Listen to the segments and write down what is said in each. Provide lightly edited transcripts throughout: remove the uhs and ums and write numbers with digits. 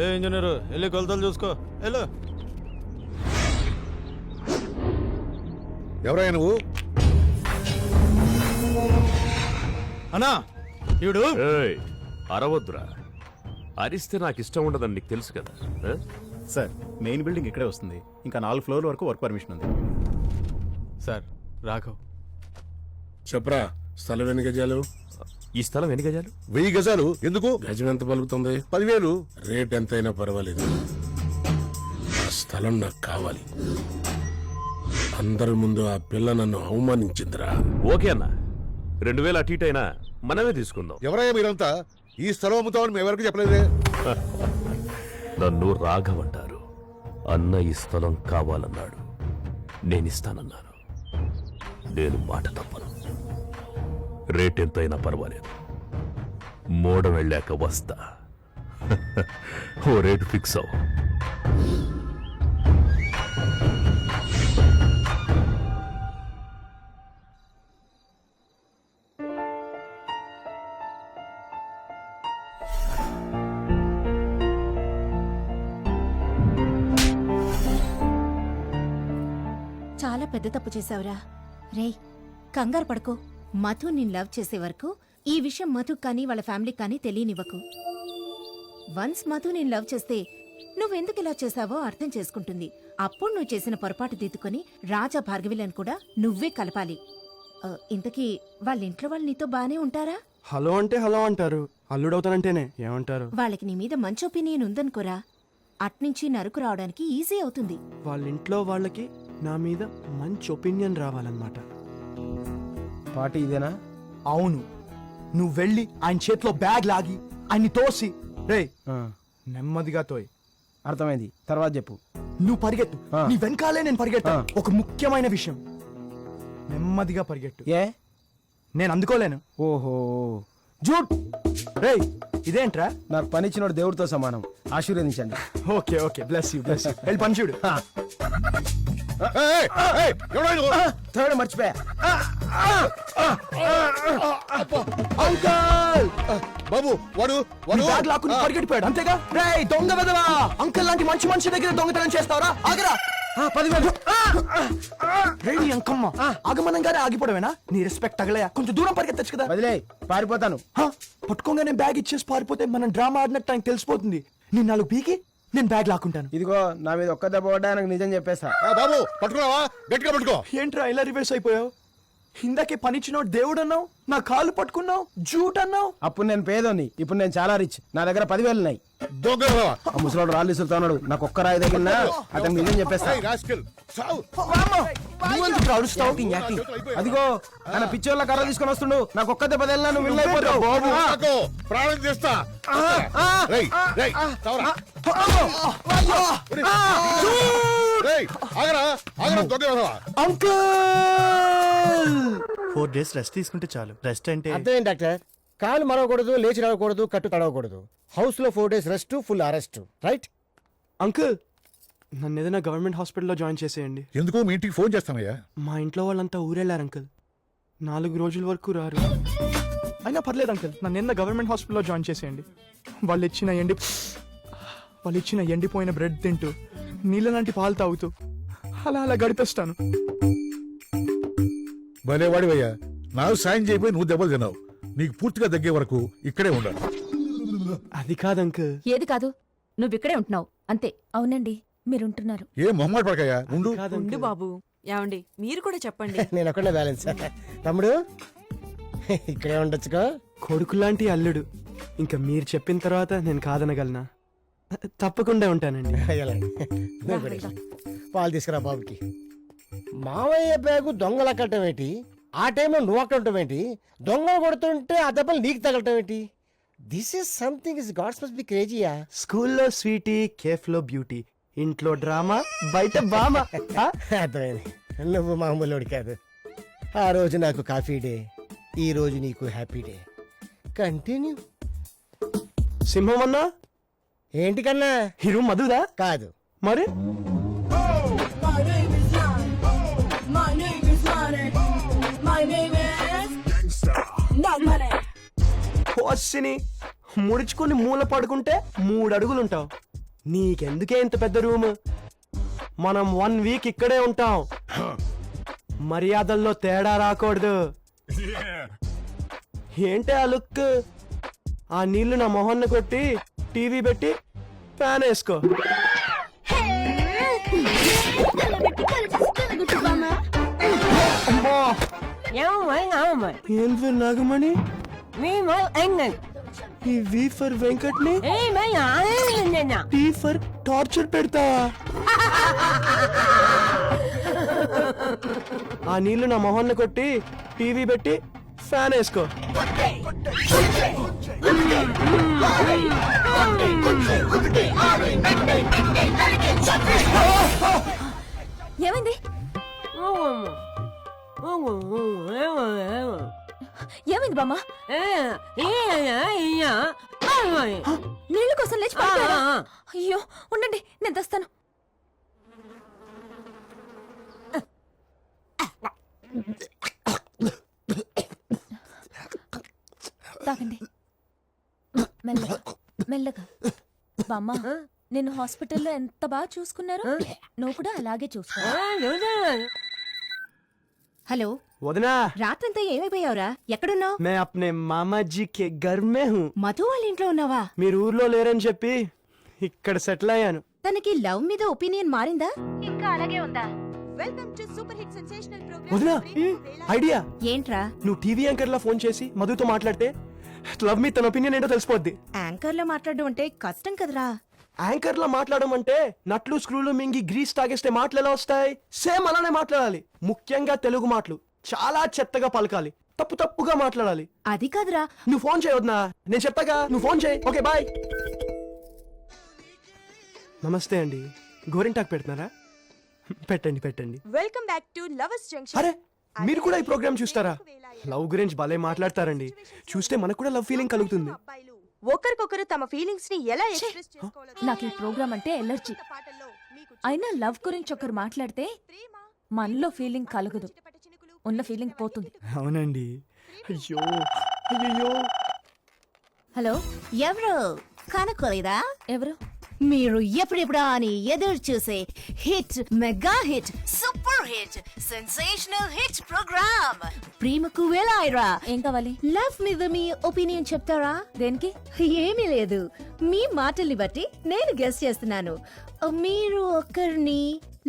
ఏ engineer వెళ్ళి కొలతలు చూసుకో వెళ్ళు. ఎవరయ్యా నువ్వు? అన్నా ఈవిడు అరవద్దురా, అరిస్తే నాకు ఇష్టం ఉండదని నీకు తెలుసు కదా. సార్ మెయిన్ బిల్డింగ్ ఇక్కడే వస్తుంది. ఇంకా 4 ఫ్లోర్ల వరకు వర్క్ పర్మిషన్ ఉంది. సార్ రాఘవ్. చెప్పరా, స్థలం ఎన్ని గజాలు? ఈ స్థలం ఎన్ని గజాలు? 1000 గజాలు. ఎందుకు? గజం ఎంత పలుకుతుంది? 10,000. రేట్ ఎంతైనా పర్వాలేదు, ఆ స్థలం నాకు కావాలి. అందరి ముందు ఆ పిల్ల నన్ను అవమానించిందిరా. ఓకే అన్న, 2000 అటు ఇటు అయినా మనమే తీసుకుందాం. ఎవరయ్యా మీరంతా? ఈ స్థలం అమ్ముతామని మేము ఎవరికి చెప్పలేదే. నన్ను రాఘవ్ అంటారు. అన్న ఈ స్థలం కావాలన్నాడు, నేనిస్తానన్నాను. నేను మాట తప్పను. రేట్ ఎంతైనా పర్వాలేదు, మోడ వెళ్ళాక వస్తా. ఓ రేటు ఫిక్స్ అవు. చాలా పెద్ద తప్పు చేశావురా. రేయ్ కంగారు పడుకో. మధు నేను లవ్ చేసే వరకు ఈ విషయం మధు కానీ వాళ్ళ ఫ్యామిలీకి కానీ తెలియనివ్వకు. వన్స్ మధు నేను లవ్ చేస్తే నువ్వెందుకు ఇలా చేశావో అర్థం చేసుకుంటుంది. అప్పుడు నువ్వు చేసిన పొరపాటు దిద్దుకొని రాజా భార్గవిలను కూడా నువ్వే కలపాలి. ఇంతకీ వాళ్ళ ఇంట్లో వాళ్ళు నీతో బానే ఉంటారా? హలో అంటే హలో అంటారు, అల్లుడవుతానంటేనే ఏమంటారు? వాళ్ళకి నీ మీద మంచి ఒపీనియన్ ఉందనుకోరా, అట్నుంచి నరుకు రావడానికి ఈజీ అవుతుంది. వాళ్ళ ఇంట్లో వాళ్ళకి నా మీద మంచి ఒపీనియన్ రావాలన్నమాట. పార్టీ ఇదేనా? అవును, నువ్వు వెళ్ళి ఆయన చేతిలో బ్యాగ్ లాగి ఆయన్ని తోసి, రే నెమ్మదిగా తోయ్. అర్థమైంది, తర్వాత చెప్పు. నువ్వు పరిగెత్తు, నీ వెనకాలే నేను పరిగెత్తా. ఒక ముఖ్యమైన విషయం, నెమ్మదిగా పరిగెట్టు. ఏ నేను అందుకోలేను. ఓహో, జూట్. రే ఇదేంట్రా? నాకు పనిచ్చినోడు దేవుడితో సమానం, ఆశీర్వదించండి. Okay okay, bless you bless you. వెళ్ళి పని చూడు. థర్డ్ మర్చిపోయా. అంకల్ బాబు వాడు బ్యాగ్ లాక్కుని పరిగెట్టిపోయాడు అంతేగా? రే దొంగ వెదవా, అంకల్ లాంటి మంచి మనిషి దగ్గర దొంగతనం చేస్తావరా? ఆగరా. 10,000. రేడి అంకమ్మ, ఆగమనంగానే ఆగిపోవడమేనా? నీ రెస్పెక్ట్ తగలయా? కొంచెం దూరం పరిగెత్తచ్చు కదా. వదిలే, పారిపోతాను. పట్టుకోగానే బ్యాగ్ ఇచ్చేసి పారిపోతే మనం డ్రామా ఆడినట్టు ఆయన తెలిసిపోతుంది. నేను 4 పీకి నేను బ్యాగ్ లాక్కుంటాను. ఇదిగో నా మీద ఒక్క దెబ్బ పడ్డా నాకు నిజం చెప్పేస్తా. బాబు పట్టుకున్నావా? గట్టిగా పట్టుకో. ఏంట్రా ఇలా రివర్స్ అయిపోయావు? ఇందాకే పనిచ్చినోడు దేవుడు అన్నావు, నా కాళ్ళు పట్టుకున్నావు, జూట్ అన్నావు. అప్పుడు నేను పేదోని, ఇప్పుడు నేను చాలా రిచ్. నా దగ్గర 10,000 ఉన్నాయి. దొంగ ఆ ముసలోడు రాళ్ళు ఇస్తున్నాడు, నాకు ఒక్క రాయి తగిలినా అతను నిజం చెప్పేస్తా. Acting, acting. అదిగో ఆయన పిచ్చోళ్ళ కర్ర తీసుకొని వస్తుండు, నాకు ఒక్క దెబ్బ తగిలినా నువ్వు విన్ అయిపోతావు. ప్రాణం చేస్తా. అంకుల్ 4 days రెస్ట్ తీసుకుంటే చాలు. రెస్ట్ అంటే అర్థం ఏంటి డాక్టర్? కాలు మరవకూడదు, లేచి రావకూడదు, కట్టు తడవకూడదు. హౌస్ లో 4 days rest, full arrest, right? Uncle నన్ను ఏదైనా గవర్నమెంట్ హాస్పిటల్లో జాయిన్ చేసేయండి. ఎందుకు? మీ ఇంటికి ఫోన్ చేస్తామయ్యా. మా ఇంట్లో వాళ్ళంతా ఊరెళ్ళారు అంకుల్, 4 రోజుల వరకు రారు. అయినా పర్లేదు అంకుల్, నన్ను నిన్న గవర్నమెంట్ హాస్పిటల్లో జాయిన్ చేసేయండి. వాళ్ళు ఇచ్చిన ఎండిపోయిన బ్రెడ్ తింటూ, నీళ్ళ లాంటి పాలు తాగుతూ అలా అలా గడిపేస్తాను. భలేవాడివయ్యా, నాకు సాయం చేయబోయి నువ్వు దెబ్బలు తిన్నావు. నీకు పూర్తిగా తగ్గే వరకు ఇక్కడే ఉండాలి. అది కాదు అంకుల్. ఏది కాదు, నువ్విక్కడే ఉంటున్నావు అంతే. అవునండి, మీరుంటున్నారు. ఏ మొహమాట పడకయ్యా, ఉండు. ఉండు బాబు. ఏమండి మీరు కూడా చెప్పండి. నేను ఒక్కడే బ్యాలెన్స్. తమ్ముడు ఇక్కడే ఉండొచ్చుకో. కొడుకు లాంటి అల్లుడు, ఇంకా మీరు చెప్పిన తర్వాత నేను కాదనగలనా? తప్పకుండా ఉంటానండి. పాలు తీసుకురా బాబుకి. మావయ్య బ్యాగు దొంగలు అక్కడటం ఏంటి? ఆ టైంలో నువ్వు అక్కడటం ఏంటి? దొంగలు కొడుతుంటే ఆ దెబ్బలు నీకు తగలటం ఏంటి? This is something is gods must be క్రేజీయా. స్కూల్లో స్వీటీ, కేఫ్ లో బ్యూటీ, ఇంట్లో డ్రామా, బయట బామా. అర్థమైంది, నువ్వు మామూలు కాదు. ఆ రోజు నాకు కాఫీ డే, ఈ రోజు నీకు హ్యాపీ డే. కంటిన్యూ. సింహం అన్నా ఏంటి కన్నా? హీరో మధుదా? కాదు మరి ముడుచుకుని మూల పడుకుంటే 3 అడుగులుంటావు. నీకెందుకే ఇంత పెద్ద రూమ్? మనం 1 వీక్ ఇక్కడే ఉంటాం. మర్యాదల్లో తేడా రాకూడదు. ఏంటి ఆ లుక్? ఆ నీళ్లు నా మొహన్న కొట్టి టీవీ పెట్టి ఫ్యాన్ వేసుకో. అమ్మా! ఏం ఫర్ నాగమణి? ఈ వి ఫర్ వెంకట్ని, టీ ఫర్ టార్చర్ పెడతా. ఆ నీళ్లు నా మొహన్న కొట్టి టీవీ పెట్టి ఫ్యాన్ వేసుకో. ఏమైంది? ఏమైంది బామ్మ? నీళ్ళ కోసం లేచి పడిపోయారా? అయ్యో ఉండండి, నేను తెస్తాను. తాగండి మెల్లగా మెల్లగా. బామ్మ, నేను హాస్పిటల్లో ఎంత బాగా చూసుకున్నారు, నువ్వు కూడా అలాగే చూసుకో. హలో వదినా, రాత్రంతా ఏమైపోయావురా? ఎక్కడున్నావు? मैं अपने मामा जी के घर में हूँ. మధు వాళ్ళ ఇంట్లో ఉన్నావా? మీరు ఊర్లో లేరని చెప్పి ఇక్కడ సెటిల్ అయ్యాను. తనకి లవ్ మీద ఒపీనియన్ మారిందా ఇంకా అలాగే ఉందా? వదినా, ఐడియా. ఏంట్రా? నువ్వు టీవీ యాంకర్ లా ఫోన్ చేసి మధుతో మాట్లాడితే లవ్ మీ తన ఒపీనియన్ ఏంటో తెలిసిపోద్ది. యాంకర్ లో మాట్లాడడం అంటే కష్టం కదరా. యాంకర్ లా మాట్లాడడం అంటే నట్లు స్క్రూలు మింగి గ్రీస్ తాగేస్తే మాటలు ఎలా వస్తాయి? సేమ్ అలానే మాట్లాడాలి. ముఖ్యంగా తెలుగు మాటలు చాలా చెత్తగా పలకాలి, తప్పు తప్పుగా మాట్లాడాలి. అది కాదురా. నువ్వు ఫోన్ చేయవద్నా, నేను చెప్తాగా, నువ్వు ఫోన్ చేయి. Okay bye. నమస్తే అండి, గోరింటాకు పెడుతున్నారా? పెట్టండి పెట్టండి. Welcome back to lovers junction. అరే, మీరు కూడా ఈ ప్రోగ్రామ్ చూస్తారా? లవ్ గురించి భలే మాట్లాడతారండి. చూస్తే మనకు కూడా లవ్ ఫీలింగ్ కలుగుతుంది. ఒకరికొకరు తమ ఫీలింగ్స్ ని ఎలా ఎక్స్ప్రెస్ చేసుకోవాలో నాకు ఈ ప్రోగ్రామ్ అంటే ఎలర్జీ. అయినా లవ్ గురించి ఒకరు మాట్లాడితే మనలో ఫీలింగ్ కలగదు, ఉన్న ఫీలింగ్ పోతుంది. అవునండి. అయ్యో అయ్యో. హలో, ఎవరు? కనుక్కోలేదా? ఎవరు? మీరు ఎప్పుడెప్పుడా అని ఎదురు చూసే hit, mega hit, super hit, sensational hit programme ప్రేమకు వేళాయిరా. ఏం కావాలి? లవ్ మీద మీ ఒపీనియన్ చెప్తారా? దేనికి? ఏమీ లేదు, మీ మాటల్ని బట్టి నేను గెస్ చేస్తున్నాను. మీరు ఒకరిని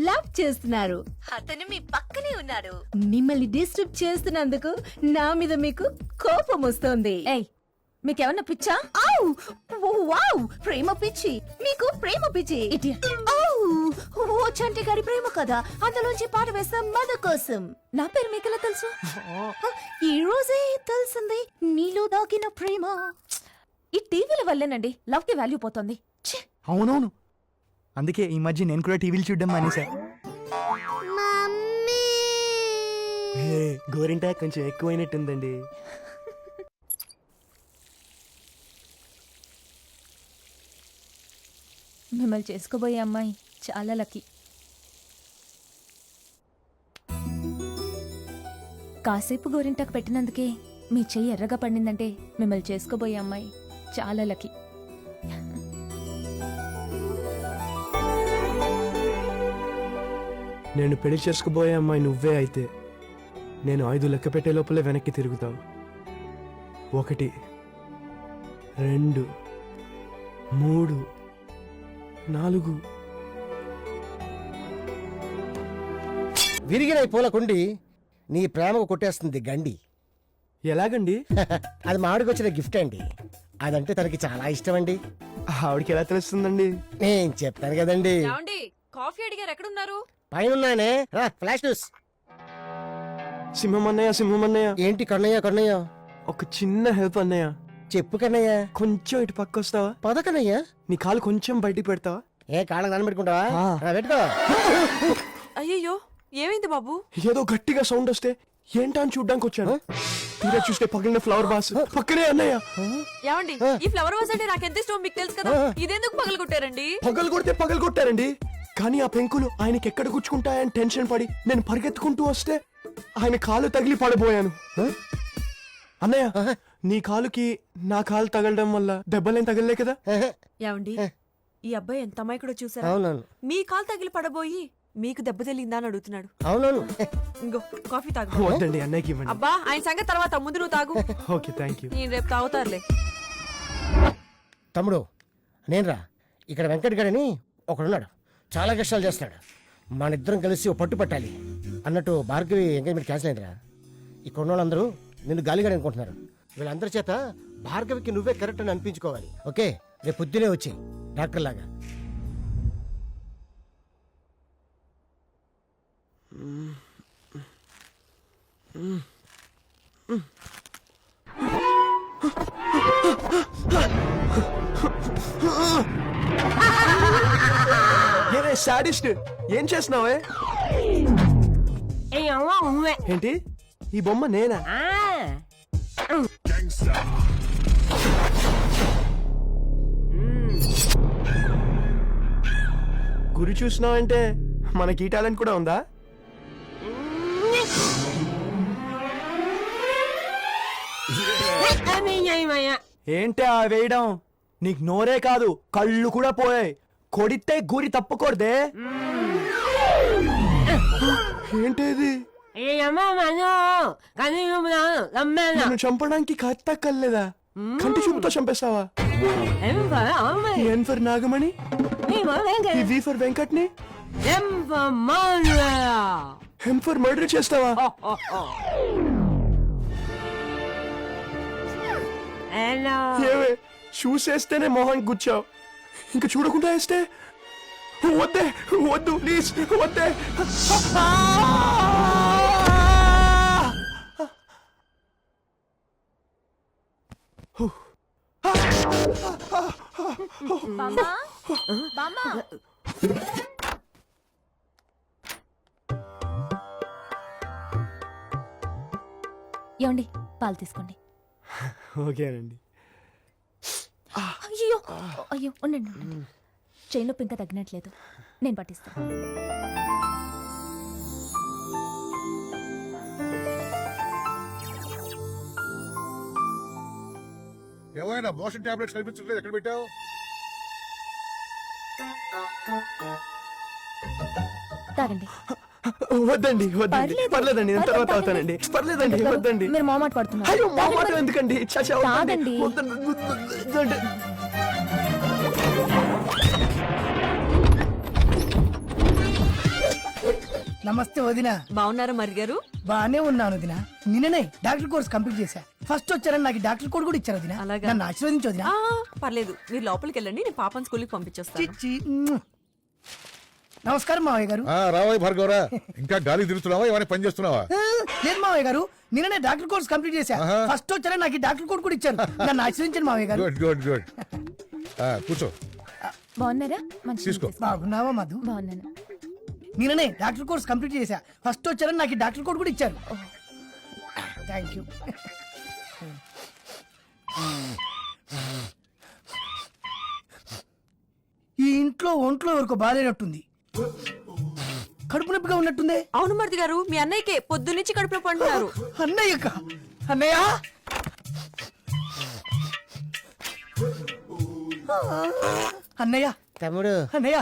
లవ్ చేస్తున్నారు, అతను మీ పక్కనే ఉన్నాడు. మిమ్మల్ని డిస్టర్బ్ చేస్తున్నందుకు నా మీద మీకు కోపం వస్తోంది. మీకేమన్నా పిచ్చా? వావ్, ప్రేమ పిచ్చి. మీకు ప్రేమ పిచ్చి. ఓ చంటి గారి ప్రేమ కదా, అందులోంచి పాట వేస్తాం మధు కోసం. నా పేరు మీకెలా తెలుసు? ఈ రోజే తెలిసింది నీలో దాగిన ప్రేమ. ఈ టీవీల వల్లేనండి లవ్ కి వాల్యూ పోతుంది. అవునవును, అందుకే ఈ మధ్య నేను కూడా టీవీలు చూడడం మానేసా. గోరింటాకు కొంచెం ఎక్కువైనట్టుందండి. మిమ్మల్ని చేసుకోబోయే అమ్మాయి చాలా లక్కీ. కాసేపు గోరింటాకు పెట్టినందుకే మీ చెయ్యి ఎర్రగా పడిందంటే మిమ్మల్ని చేసుకోబోయే అమ్మాయి చాలా లక్కీ. నేను పెళ్లి చేసుకోబోయే అమ్మాయి నువ్వే అయితే నేను 5 లెక్క పెట్టే లోపలే వెనక్కి తిరుగుతావు. 1 2 3 4. విరిగిన ఈ పూల కుండి నీ ప్రేమకు కొట్టేస్తుంది గండి. ఎలాగండి? అది మామిడికి వచ్చిన గిఫ్ట్ అండి. అదంటే తనకి చాలా ఇష్టం అండి. ఆవిడకి ఎలా తెలుస్తుందండి? నేను చెప్తాను కదండి. కాఫీ అడిగారు, ఎక్కడున్నారు? పైన ఫ్లాష్ న్యూస్. సింహం అన్నయ్య, సింహం అన్నయ్య. ఏంటి కన్నయ్య? కన్నయ్య ఒక చిన్న హెల్ప్ అన్నయ్య. చెప్పు కన్నయ్య. కొంచెం ఇటు పక్క వస్తావా? పద కన్నయ్య. నీ కాలు కొంచెం బయటికి పెడతావా? కాళ్ళకి నాన్న పెట్టుకుంటావా? పెట్టుకో. అయ్యో, ఏమైంది బాబు? ఏదో గట్టిగా సౌండ్ వస్తే ఏంటా అని చూడ్డానికి వచ్చాను. తీరా చూస్తే పగిలిన ఫ్లవర్ బాస్ పక్కనే అన్నయ్య. ఏమండి, ఈ ఫ్లవర్ వాజ్ అంటే నాకు ఎంత ఇష్టం మీకు తెలుసు కదా, ఇదెందుకు పగలగొట్టారండి? పగలు కొట్టారండి. కానీ ఆ పెంకులు ఆయనకి ఎక్కడ గుచ్చుకుంటాయని టెన్షన్ పడి నేను పరిగెత్తుకుంటూ వస్తే ఆయన కాలు తగిలి పడిపోయాను. అన్నయ్య నీ కాలుకి నా కాలు తగలడం వల్ల దెబ్బలేం తగలలే కదా? ఏమండి ఈ అబ్బాయి ఎంత అమాయకుడో చూసారా? అవునవును మీ కాలు తగిలి పడబోయి మీకు దెబ్బ తగిలిందా అని అడుగుతున్నాడు. అవునవును ఇంకో కాఫీ తాగు. వద్దండి, అన్నయ్యకి ఇవ్వండి. అబ్బా ఆయన సంగతి తర్వాత, ముందు నువ్వు తాగు. Okay, thank you. నేను రేపు తాగుతారులే. తమ్ముడు నేనురా ఇక్కడ వెంకట్ గడని ఒకడున్నాడు, చాలా కష్టాలు చేస్తాడు. మన ఇద్దరం కలిసి ఓ పట్టు పట్టాలి అన్నట్టు భార్గవి ఎంగేజ్మెంట్ క్యాన్సిల్ అయిందిరా. ఇక్కడ ఉన్న వాళ్ళందరూ నిన్ను గాలిగాడు అనుకుంటున్నారు. వీళ్ళందరి చేత భార్గవికి నువ్వే కరెక్ట్ అని అనిపించుకోవాలి. ఓకే, రేపు పొద్దునే వచ్చి డాక్టర్ లాగా. ఏమే సాడిస్ట్, ఏం చేస్తున్నావే? ఏంటి ఈ బొమ్మ నేనా? గురి చూసినావంటే మనకి ఈ టాలెంట్ కూడా ఉందా? ఏంటి ఆ వేయడం? నీకు నోరే కాదు కళ్ళు కూడా పోయాయి. కొడితే గురి తప్పకూడదే. ఏంటిది? నన్ను చంపడానికి కత్త కల్లేదా? కంటి చూపుతో చంపేస్తావా? N for Nagamani, V for వెంకట్ని, ఎం ఫర్ మర్డర్ చేస్తావా? ఏవే చూసేస్తేనే మొహం గుచ్చావు, ఇంకా చూడకుండా వేస్తే? వద్దే, వద్దు ప్లీజ్, వద్దే. ఏమండి పాలు తీసుకోండి. ఓకేనండి. అయ్యో అయ్యో ఉండండి ఉండండి. చైన్ నొప్పి ఇంకా తగ్గినట్లేదు, నేను పట్టిస్తాను. ఏమైనా మోషన్ టాబ్లెట్స్ కనిపించట్లేదు, ఎక్కడ పెట్టావు? తాగండి. వద్దండి, వద్దండి, పర్లేదండి, నేను తర్వాత అవుతానండి. పర్లేదండి, వద్దండి. మీరు మొహమాట పడుతున్నారు. అయ్యో మా మాట ఎందుకండి? చచ్చా, వద్దండి. తాగండి. వద్దండి. నమస్తే వదిన. బాగున్నారా మరి గారు? బానే ఉన్నాను వదిన. నిన్ననే డాక్టర్ కోర్స్ కంప్లీట్ చేశా. ఫస్ట్ వచ్చారని నాకు డాక్టర్ కోడ్ కూడా ఇచ్చారు వదిన. అలాగా? నన్ను ఆశీర్వదించు వదిన. పర్లేదు, మీరు లోపలికి వెళ్ళండి, నేను పాపని స్కూల్కి పంపించేస్తాను. చిచ్చి. నమస్కారం మావయ్య గారు. రావాయి భార్గవరా, ఇంకా గాలి తిరుగుతున్నావా, ఏమైనా పని చేస్తున్నావా? లేదు మావయ్య గారు, నిన్ననే డాక్టర్ కోర్స్ కంప్లీట్ చేశా. ఫస్ట్ వచ్చారని నాకు డాక్టర్ కోడ్ కూడా ఇచ్చారు. నన్ను ఆశీర్వదించండి మావయ్య గారు. Good good good. కూర్చో, బాగున్నారా? మంచి తీసుకో. బాగున్నావా మధు? బాగున్నాను. నిన్ననే డాక్టర్ కోర్స్ కంప్లీట్ చేశా. ఫస్ట్ వచ్చారని నాకు డాక్టర్ కోడ్ కూడా ఇచ్చారు. Thank you. ఈ ఇంట్లో ఒంట్లో ఎవరికో బాగాలేనట్టుంది. కడుపు నొప్పిగా ఉన్నట్టుందే. అవును మరిది గారు, మీ అన్నయ్యకే పొద్దున్నుంచి కడుపులో పండున్నారు. అన్నయ్యక, అన్నయ్య, అన్నయ్య, తమ్ముడు అన్నయ్య,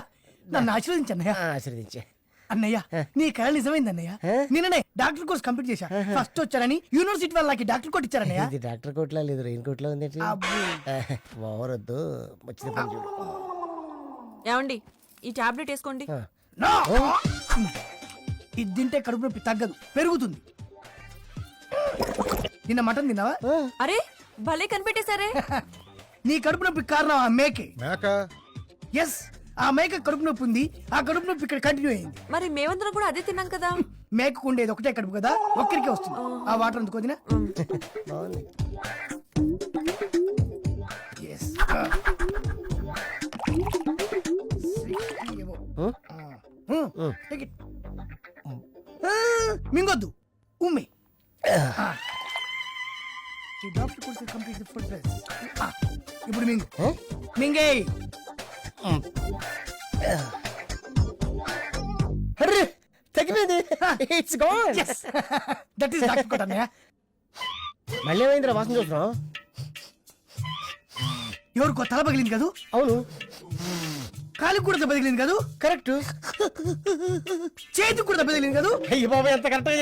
నన్ను ఆశీర్వదించు అన్నయ్య. ఆశీర్వదించే. అన్నయ్య, నీ కళ నిజమైంది అన్నయ్య. నిన్ననే డాక్టర్ కోర్స్ కంప్లీట్ చేశా. ఫస్ట్ వచ్చారని యూనివర్సిటీ వాళ్ళు నాకు డాక్టర్ కోట్ ఇచ్చారన్నయ్య. ఇది డాక్టర్ కోట్లా లేదు, రెయిన్ కోట్లో ఉంది. అబ్బో. ఓవరొద్దు, వచ్చిన పని చూడు. ఏమండి ఈ టాబ్లెట్ వేసుకోండి. No! ఇది తింటే కడుపు నొప్పి తగ్గదు, పెరుగుతుంది. నిన్న మటన్ తిన్నావా? అరే భలే కనిపెట్టేశారే. నీ కడుపు నొప్పి కారణం ఆ మేకే. మేక? ఎస్, ఆ మేక కడుపు నొప్పి ఉంది. ఆ కడుపు నొప్పి ఇక్కడ కంటిన్యూ అయింది. మరి మేమందరం కూడా అదే తిన్నాం కదా. మేకకు ఉండేది ఒకటే కడుపు కదా, ఒక్కరికే వస్తుంది. ఆ వాటర్ అందుకు వదినా. బాగుంది. Yes. Take it. మింగొద్దు, ఉమ్మి. ఈ doctor course complete the food dress. ఇప్పుడు మింగు. మింగే. అరే తగ్గిపోయింది. It's gone. That is doctor quote అన్నయ్య. మళ్ళీ ఏమైందిరా వాసన చూస్తున్నావు? ఎవరికో తల పగిలింది కదూ? అవును, కాలికి కూడా దెబ్బ తగిలింది కదూ? కరెక్ట్. చేతికి కూడా దెబ్బ తగిలింది కదూ? అయ్యి బాబా, ఎంత కరెక్ట్గా